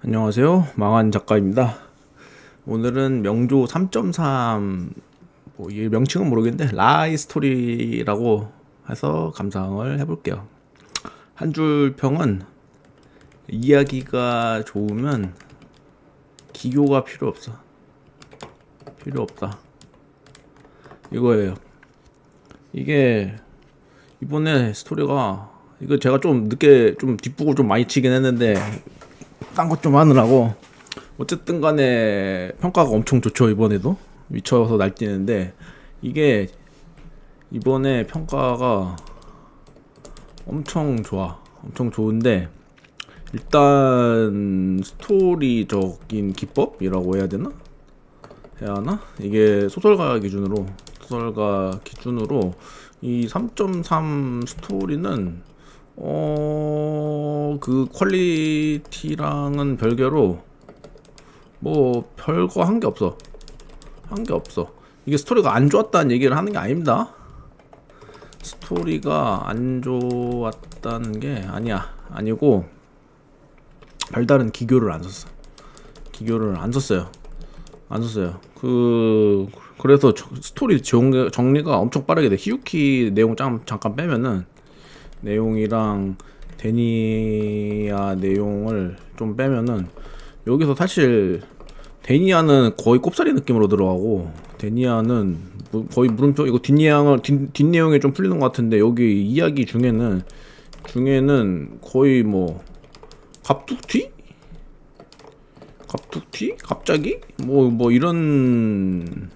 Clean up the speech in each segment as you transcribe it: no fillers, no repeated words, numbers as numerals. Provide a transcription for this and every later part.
안녕하세요. 망한 작가입니다. 오늘은 명조 3.3 이 명칭은 모르겠는데 라이 스토리라고 해서 감상을 해볼게요. 한 줄 평은 이야기가 좋으면 기교가 필요 없어. 필요 없다. 이거예요. 이게 이번에 스토리가 이거 제가 좀 늦게 좀 뒷북을 좀 많이 치긴 했는데 딴 것 좀 하느라고 어쨌든 간에 평가가 엄청 좋죠. 이번에도 미쳐서 날뛰는데 이게 이번에 평가가 엄청 좋아. 엄청 좋은데 일단 스토리적인 기법이라고 해야 되나? 해야 하나? 이게 소설가 기준으로 이 3.3 스토리는 그 퀄리티랑은 별개로 뭐 별거 한 게 없어. 한 게 없어. 이게 스토리가 안 좋았다는 얘기를 하는 게 아닙니다. 스토리가 안 좋았다는 게 아니고 별다른 기교를 안 썼어. 기교를 안 썼어요. 안 썼어요. 그래서 스토리 정리가 엄청 빠르게 돼. 히유키 내용 잠깐 빼면은 내용이랑 데니아 내용을 좀 빼면은 여기서 사실 데니아는 거의 꼽사리 느낌으로 들어가고 데니아는 거의 물음표 이거 뒷내용이 좀 풀리는 것 같은데 여기 이야기 중에는 거의 뭐 갑툭튀? 갑자기? 뭐 이런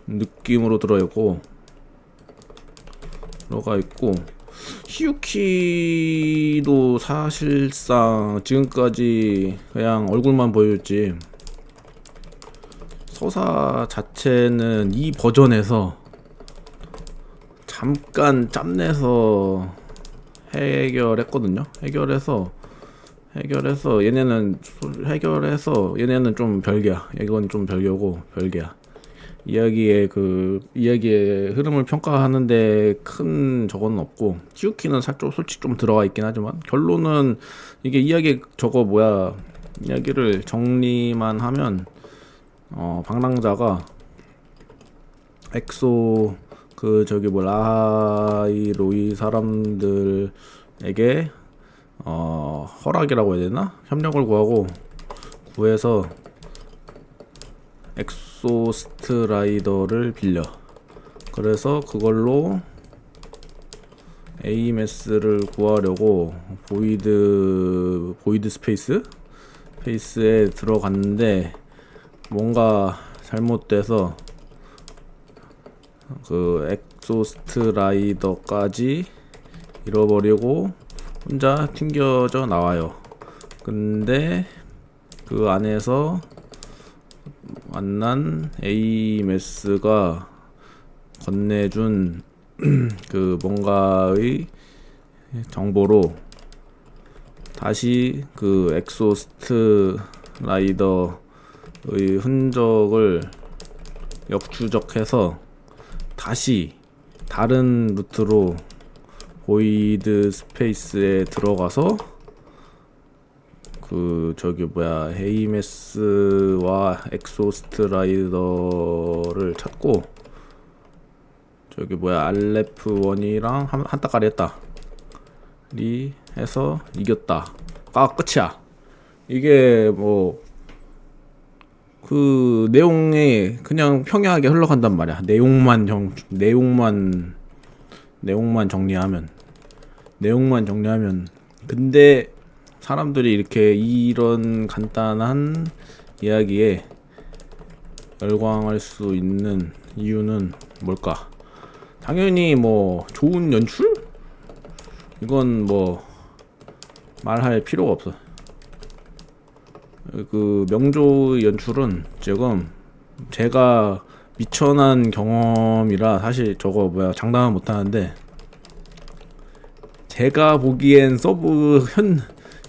느낌으로 들어가 있고 히유키도 사실상 지금까지 그냥 얼굴만 보여줬지 서사 자체는 이 버전에서 잠깐 짬내서 해결했거든요. 해결해서 얘네는 좀 별개야. 이건 좀 별개야. 이야기의 흐름을 평가하는데 큰 저거는 없고 히유키는 살짝 솔직히 좀 들어가 있긴 하지만 결론은 이게 이야기를 정리만 하면 방랑자가 엑소 라하이 로이 사람들에게 허락이라고 해야 되나? 협력을 구해서 엑소스트 라이더를 빌려. 그래서 그걸로 AMS를 구하려고 보이드 스페이스에 들어갔는데 뭔가 잘못돼서 그 엑소스트 라이더까지 잃어버리고 혼자 튕겨져 나와요. 근데 그 안에서 만난 AMS가 건네준 그 뭔가의 정보로 다시 그 엑소스트 라이더의 흔적을 역추적해서 다시 다른 루트로 보이드 스페이스에 들어가서 헤이메스와 엑소스트 라이더를 찾고 알레프1이랑 한따까리 했다. 해서 이겼다가 끝이야. 이게 그 내용이 그냥 평이하게 흘러간단 말이야. 내용만 정리하면 근데 사람들이 이렇게 이런 간단한 이야기에 열광할 수 있는 이유는 뭘까? 당연히 좋은 연출? 이건 말할 필요가 없어. 그 명조 연출은 지금 제가 미천한 경험이라 사실 장담은 못하는데 제가 보기엔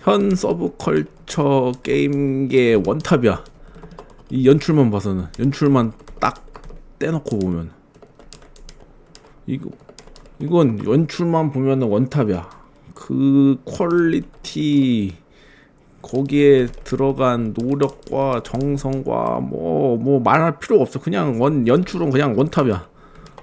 현 서브컬처 게임계 원탑이야. 이 연출만 봐서는 연출만 딱 떼놓고 보면 이건 연출만 보면은 원탑이야. 그 퀄리티 거기에 들어간 노력과 정성과 뭐 말할 필요가 없어. 그냥 연출은 그냥 원탑이야.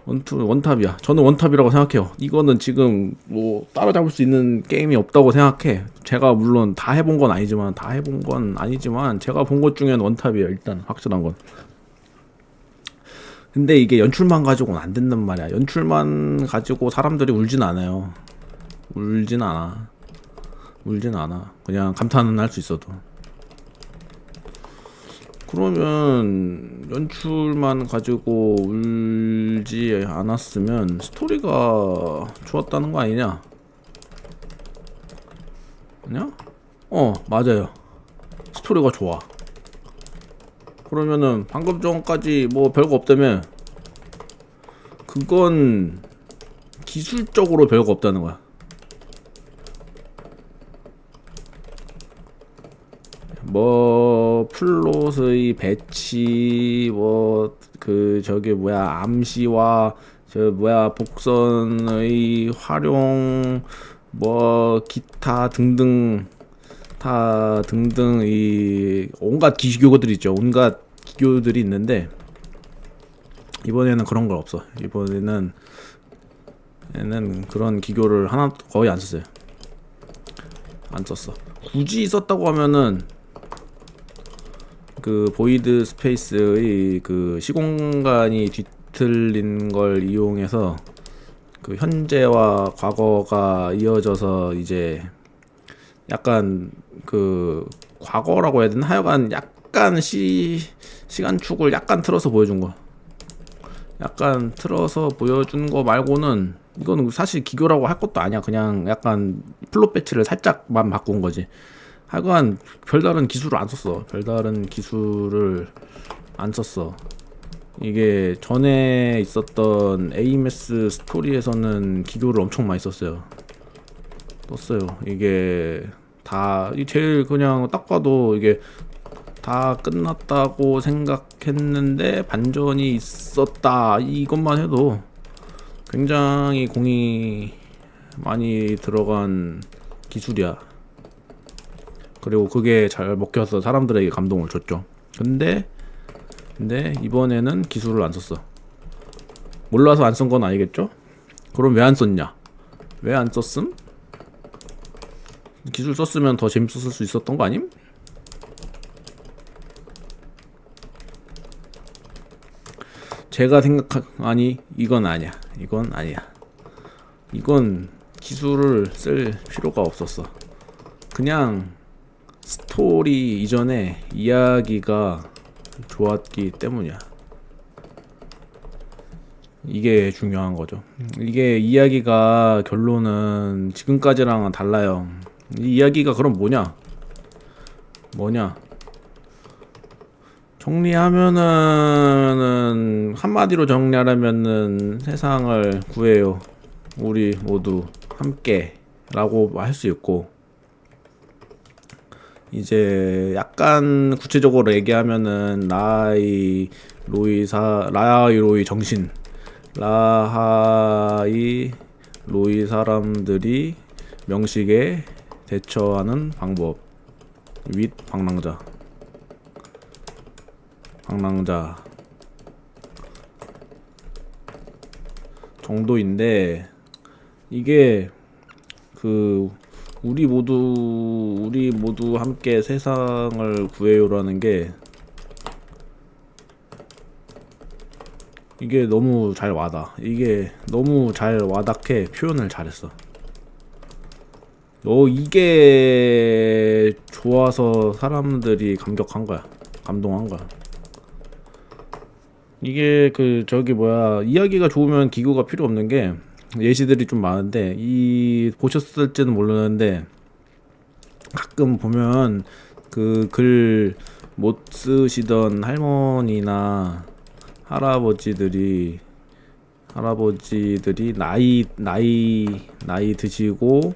원탑이야. 저는 원탑이라고 생각해요. 이거는 지금 뭐 따라잡을 수 있는 게임이 없다고 생각해. 제가 물론 다 해본 건 아니지만 제가 본 것 중에는 원탑이에요. 일단 확실한 건. 근데 이게 연출만 가지고는 안 된단 말이야. 연출만 가지고 사람들이 울진 않아요. 울진 않아. 그냥 감탄은 할 수 있어도. 그러면 연출만 가지고 울지 않았으면 스토리가 좋았다는 거 아니냐? 아니야? 맞아요. 스토리가 좋아. 그러면은 방금 전까지 뭐 별거 없다며. 그건 기술적으로 별거 없다는 거야. 뭐 플롯의 배치, 뭐 그 저기 뭐야 암시와 저 뭐야 복선의 활용, 뭐 기타 등등 이 온갖 기교들이 있죠. 온갖 기교들이 있는데 이번에는 그런 건 없어. 이번에는 그런 기교를 하나 거의 안 썼어요. 안 썼어. 굳이 썼다고 하면은 그 보이드 스페이스의 그 시공간이 뒤틀린 걸 이용해서 그 현재와 과거가 이어져서 이제 약간 그 과거라고 해야 되나? 하여간 약간 시간축을 약간 틀어서 보여준 거. 약간 틀어서 보여준 거 말고는 이거는 사실 기교라고 할 것도 아니야. 그냥 약간 플롯 배치를 살짝만 바꾼 거지. 하여간 별다른 기술을 안 썼어. 이게 전에 있었던 AMS 스토리에서는 기교를 엄청 많이 썼어요. 이게 다 제일 그냥 딱 봐도 이게 다 끝났다고 생각했는데 반전이 있었다. 이것만 해도 굉장히 공이 많이 들어간 기술이야. 그리고 그게 잘 먹혀서 사람들에게 감동을 줬죠. 근데 이번에는 기술을 안 썼어. 몰라서 안 쓴 건 아니겠죠? 그럼 왜 안 썼냐? 왜 안 썼음? 기술 썼으면 더 재밌었을 수 있었던 거 아님? 제가 아니, 이건 아니야. 이건 기술을 쓸 필요가 없었어. 그냥 스토리 이전에 이야기가 좋았기 때문이야. 이게 중요한 거죠. 이게 이야기가 결론은 지금까지랑은 달라요. 이 이야기가 그럼 뭐냐? 정리하면은 한마디로 정리하려면은 세상을 구해요. 우리 모두 함께라고 할 수 있고, 이제 약간 구체적으로 얘기하면은 라하이 로이 사람들이 명식에 대처하는 방법 윗 방랑자 정도인데, 이게 그 우리 모두 함께 세상을 구해요라는 게 이게 너무 잘 와닿게 표현을 잘했어. 이게 좋아서 사람들이 감동한 거야. 이게 그 저기 뭐야, 이야기가 좋으면 기구가 필요 없는 게 예시들이 좀 많은데, 보셨을지는 모르는데 가끔 보면 그 글 못 쓰시던 할머니나 할아버지들이 나이 드시고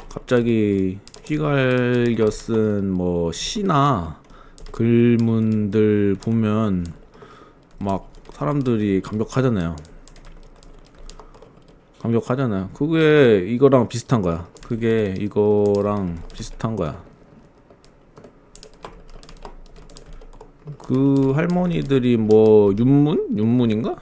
갑자기 휘갈겨 쓴 뭐 시나 글문들 보면 막 사람들이 감격하잖아요. 그게 이거랑 비슷한 거야. 그 할머니들이 뭐 윤문인가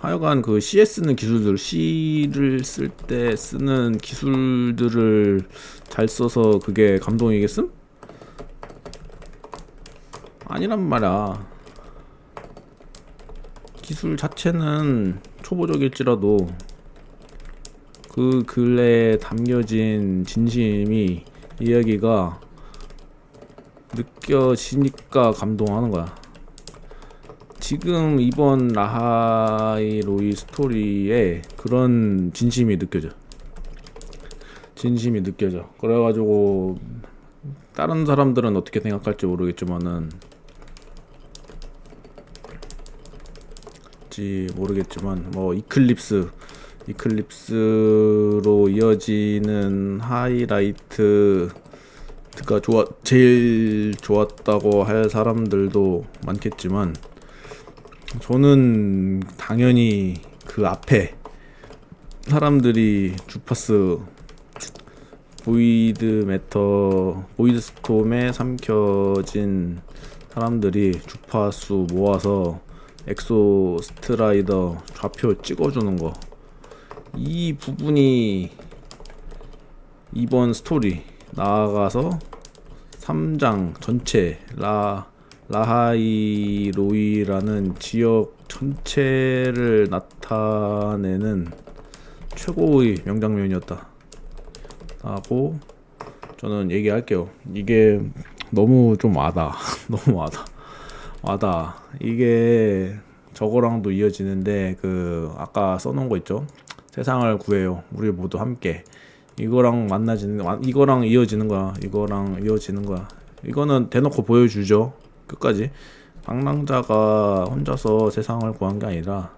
하여간 그 C에 쓰는 기술들, C를 쓸 때 쓰는 기술들을 잘 써서 그게 감동이겠음? 아니란 말이야. 기술 자체는 초보적일지라도 그 글에 담겨진 진심이, 이야기가 느껴지니까 감동하는 거야. 지금 이번 라하이로이 스토리에 그런 진심이 느껴져. 그래가지고 다른 사람들은 어떻게 생각할지 모르겠지만 뭐 이클립스로 이어지는 하이라이트가 제일 좋았다고 할 사람들도 많겠지만, 저는 당연히 그 앞에 사람들이 주파수 보이드 스톰에 삼켜진 사람들이 주파수 모아서 엑소 스트라이더 좌표 찍어주는 거, 이 부분이 이번 스토리 나아가서 3장 전체 라하이로이라는 지역 전체를 나타내는 최고의 명장면이었다 하고 저는 얘기할게요. 이게 너무 좀 와다. 너무 와다. 이게 저거랑도 이어지는데, 그 아까 써놓은 거 있죠? 세상을 구해요, 우리 모두 함께. 이거랑 이어지는 거야. 이거는 대놓고 보여주죠. 끝까지. 방랑자가 혼자서 세상을 구한 게 아니라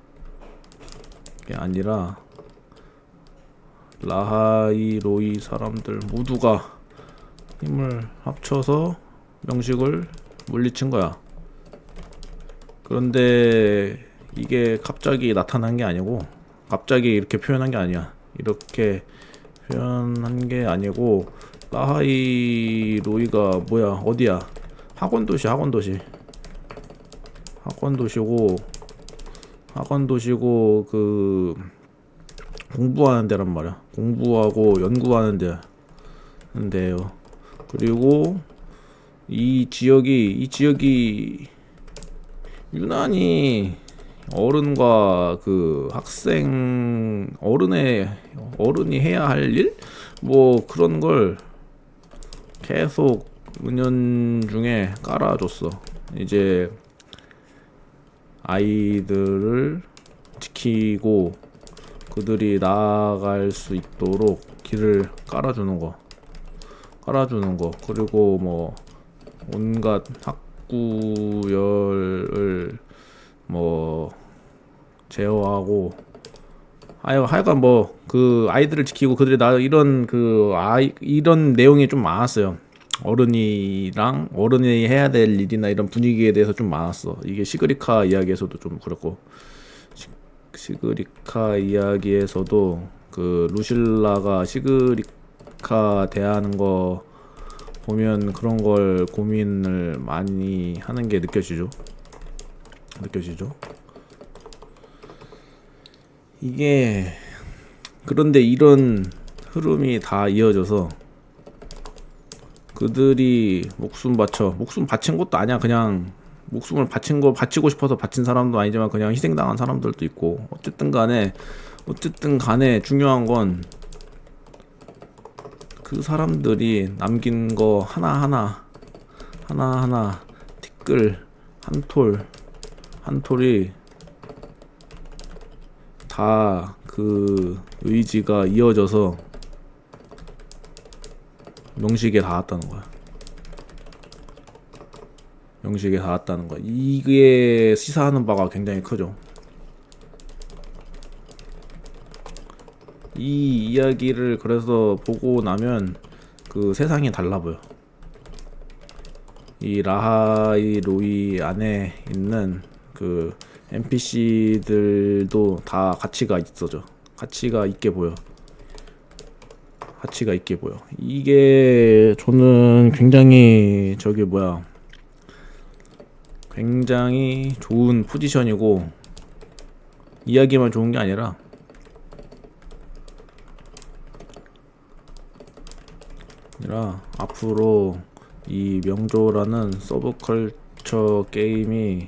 라하이로이 사람들 모두가 힘을 합쳐서 명식을 물리친 거야. 그런데 이게 갑자기 나타난 게 아니고, 갑자기 이렇게 표현한 게 아니야. 이렇게 표현한 게 아니고, 라하이로이가 뭐야, 어디야? 학원도시고 그 공부하는 데란 말이야. 공부하고 연구하는 데요. 그리고 이 지역이 유난히 어른과 그 학생, 어른이 해야 할 일? 뭐 그런 걸 계속 은연중에 깔아줬어. 이제 아이들을 지키고 그들이 나아갈 수 있도록 길을 깔아주는 거. 그리고 뭐 온갖 학구열을 뭐 제어하고, 하여간 뭐 그 아이들을 지키고 그들이 이런 내용이 좀 많았어요. 어른이 해야 될 일이나 이런 분위기에 대해서 좀 많았어. 이게 시그리카 이야기에서도 좀 그렇고, 시그리카 이야기에서도 그 루실라가 시그리카 대하는 거 보면 그런 걸 고민을 많이 하는 게 느껴지죠. 이게 그런데 이런 흐름이 다 이어져서 그들이 목숨 바친 것도 아니야. 그냥 목숨을 바치고 싶어서 바친 사람도 아니지만 그냥 희생당한 사람들도 있고, 어쨌든 간에 중요한 건 그 사람들이 남긴 거 하나하나 티끌 한 톨이 다 그 의지가 이어져서 명식에 닿았다는 거야. 이게 시사하는 바가 굉장히 크죠. 이 이야기를 그래서 보고 나면 그 세상이 달라 보여. 이 라하이로이 안에 있는 그 NPC들도 다 가치가 있게 보여. 이게 저는 굉장히 굉장히 좋은 포지션이고, 이야기만 좋은 게 아니라 앞으로 이 명조라는 서브컬처 게임이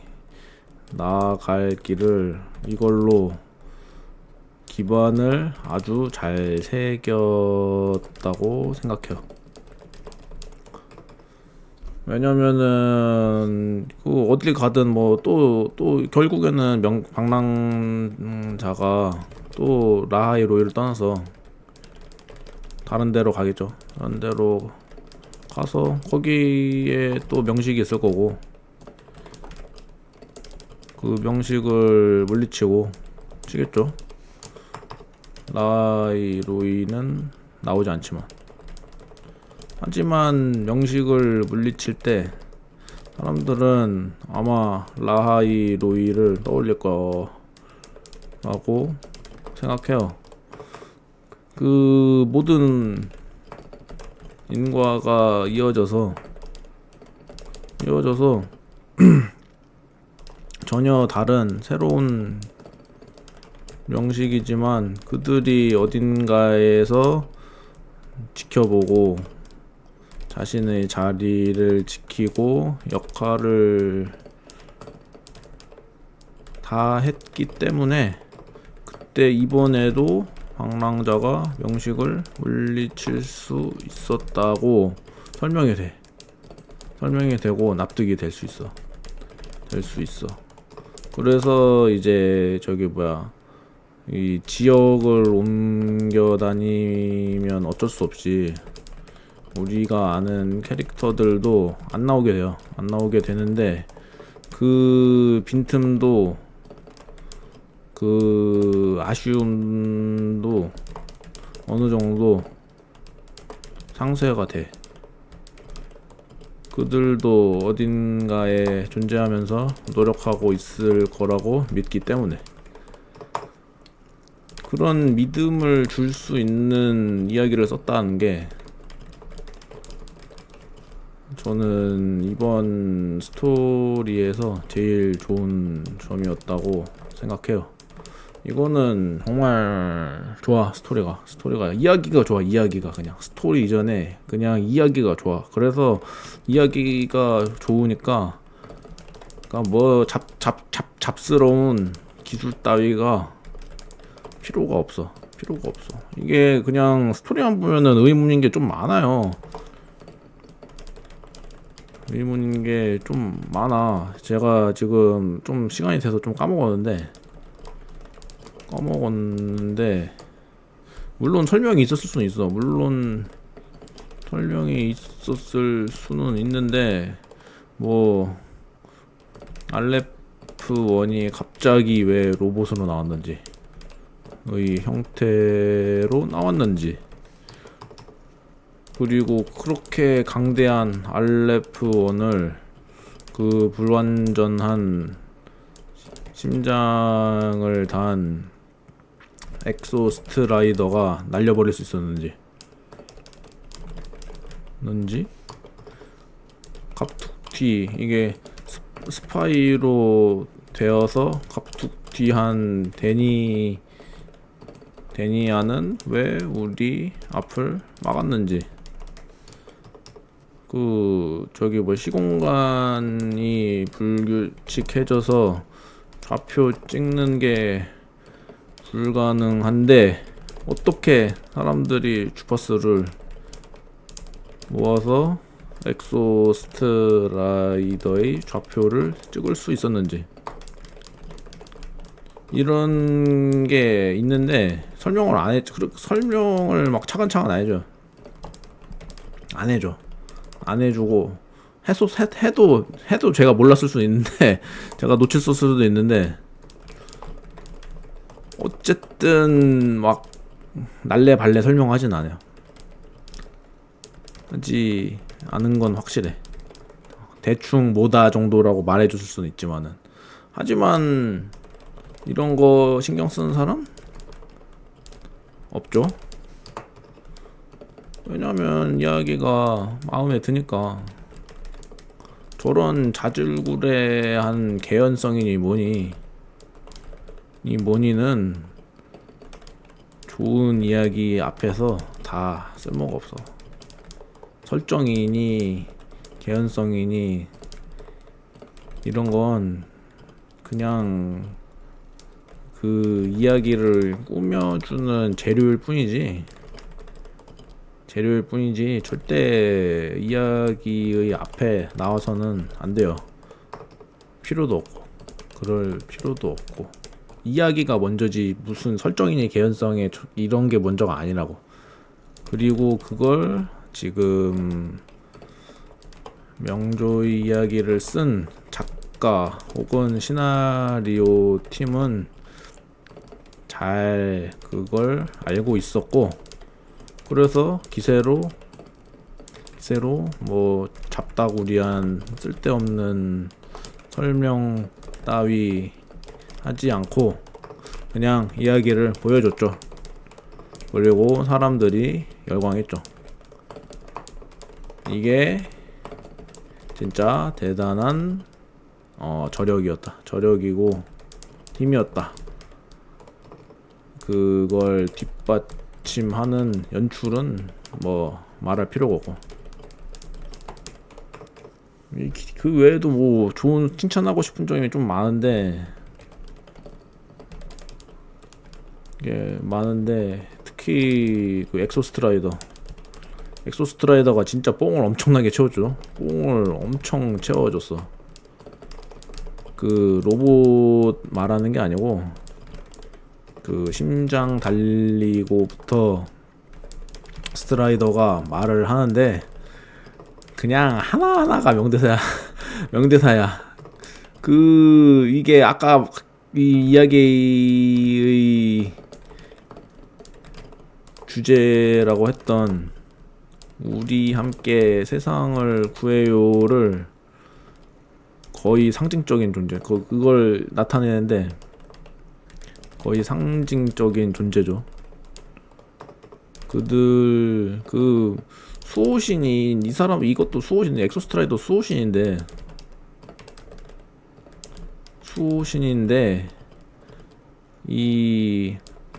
나아갈 길을 이걸로 기반을 아주 잘 새겼다고 생각해요. 왜냐면은 그 어딜 가든 뭐 또 결국에는 방랑자가 또 라하이 로이를 떠나서 다른 데로 가겠죠. 다른 데로 가서 거기에 또 명식이 있을 거고, 그 명식을 물리치고 치겠죠. 라하이 로이는 나오지 않지만, 하지만 명식을 물리칠 때 사람들은 아마 라하이 로이를 떠올릴 거라고 생각해요. 그 모든 인과가 이어져서 전혀 다른 새로운 명식이지만 그들이 어딘가에서 지켜보고 자신의 자리를 지키고 역할을 다 했기 때문에 그때 이번에도 방랑자가 명식을 물리칠 수 있었다고 설명이 되고 납득이 될 수 있어. 그래서 이제 이 지역을 옮겨 다니면 어쩔 수 없이 우리가 아는 캐릭터들도 안 나오게 돼요. 안 나오게 되는데, 그 빈틈도 그 아쉬움도 어느 정도 상쇄가 돼. 그들도 어딘가에 존재하면서 노력하고 있을 거라고 믿기 때문에, 그런 믿음을 줄 수 있는 이야기를 썼다는 게 저는 이번 스토리에서 제일 좋은 점이었다고 생각해요. 이거는 정말 좋아. 스토리가 이야기가 좋아. 그냥 스토리 이전에 그냥 이야기가 좋아. 그래서 이야기가 좋으니까 뭐 잡스러운 기술 따위가 필요가 없어. 이게 그냥 스토리만 보면은 의문인 게 좀 많아요. 의문인 게 좀 많아. 제가 지금 좀 시간이 돼서 좀 까먹었는데 물론 설명이 있었을 수는 있어. 있는데 뭐 알레프1이 갑자기 왜 로봇으로 나왔는지, 의 형태로 나왔는지, 그리고 그렇게 강대한 알레프1을 그 불완전한 심장을 단 엑소스트라이더가 날려버릴 수 있었는지, 갑툭튀 이게 스파이로 되어서 갑툭튀한 데니아는 왜 우리 앞을 막았는지, 시공간이 불규칙해져서 좌표 찍는 게 불가능한데 어떻게 사람들이 주파수를 모아서 엑소스트라이더의 좌표를 찍을 수 있었는지, 이런 게 있는데 설명을 안 했죠. 설명을 막 차근차근 안 해주고 해도 제가 몰랐을 수도 있는데 제가 놓쳤을 수도 있는데, 어쨌든 막 날래발래 설명하진 않아요. 하지 않은 건 확실해. 대충 뭐다 정도라고 말해줬을 수는 있지만은, 하지만 이런 거 신경 쓰는 사람 없죠. 왜냐면 이야기가 마음에 드니까. 저런 자질구레한 개연성이니 뭐니 이 뭐니는 좋은 이야기 앞에서 다 쓸모가 없어. 설정이니 개연성이니 이런 건 그냥 그 이야기를 꾸며주는 재료일 뿐이지 절대 이야기의 앞에 나와서는 안 돼요. 필요도 없고 그럴 필요도 없고 이야기가 먼저지 무슨 설정이니 개연성에 이런 게 먼저가 아니라고. 그리고 그걸 지금 명조의 이야기를 쓴 작가 혹은 시나리오 팀은 잘 그걸 알고 있었고, 그래서 기세로 뭐 잡다구리한 쓸데없는 설명 따위 하지 않고 그냥 이야기를 보여줬죠. 그리고 사람들이 열광했죠. 이게 진짜 대단한 저력이고 힘이었다. 그걸 뒷받침하는 연출은 뭐 말할 필요가 없고, 그 외에도 뭐 좋은 칭찬하고 싶은 점이 좀 많은데 특히 그 엑소스트라이더가 진짜 뽕을 엄청나게 채워줘. 뽕을 엄청 채워줬어. 그 로봇 말하는 게 아니고 그 심장 달리고부터 스트라이더가 말을 하는데 그냥 하나하나가 명대사야. 그 이게 아까 이 이야기의 주제라고 했던 우리 함께 세상을 구해요를 거의 상징적인 존재, 그걸 나타내는데 거의 상징적인 존재죠. 그들 그 수호신인 이 사람, 이것도 수호신, 엑소스트라이더 수호신인데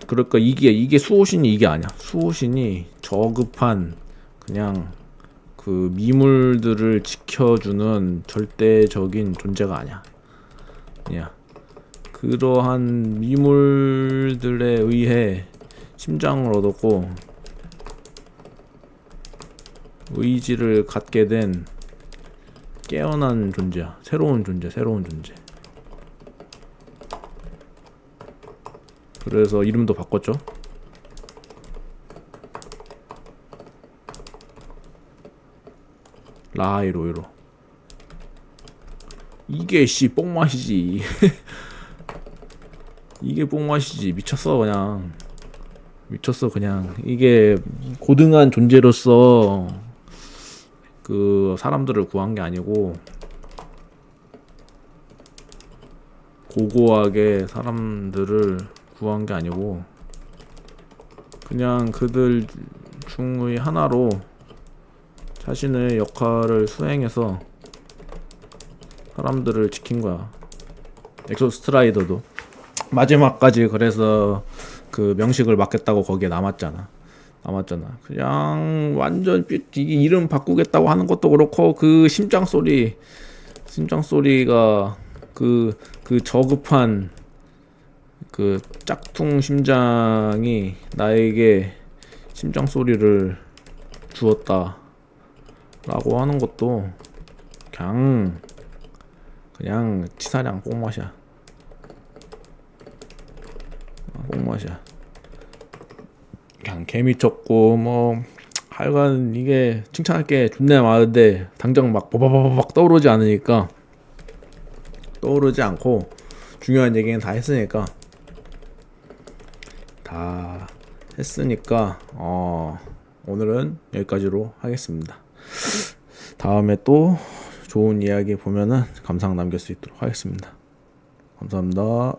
그러니까 이게 수호신이 이게 아니야. 수호신이 저급한 그냥 그 미물들을 지켜주는 절대적인 존재가 아니야. 그러한 미물들에 의해 심장을 얻었고 의지를 갖게 된 깨어난 존재야. 새로운 존재. 그래서 이름도 바꿨죠. 라이로이로. 이게 뽕맛이지. 이게 뽕맛이지. 미쳤어 그냥. 이게 고등한 존재로서 그 사람들을 구한 게 아니고 고고하게 사람들을 구한 게 아니고 그냥 그들 중의 하나로 자신의 역할을 수행해서 사람들을 지킨 거야. 엑소스트라이더도 마지막까지 그래서 그 명식을 맡겠다고 거기에 남았잖아. 그냥 완전 이게 이름 바꾸겠다고 하는 것도 그렇고 그 심장 소리가 그 저급한 그 짝퉁 심장이 나에게 심장 소리를 주었다 라고 하는 것도 그냥 치사량 뽕맛이야. 그냥 개미쳤고 뭐 하여간 이게 칭찬할 게 존나 많은데 당장 막 바바바박 떠오르지 않고 중요한 얘기는 다 했으니까 오늘은 여기까지로 하겠습니다. 다음에 또 좋은 이야기 보면은 감상 남길 수 있도록 하겠습니다. 감사합니다.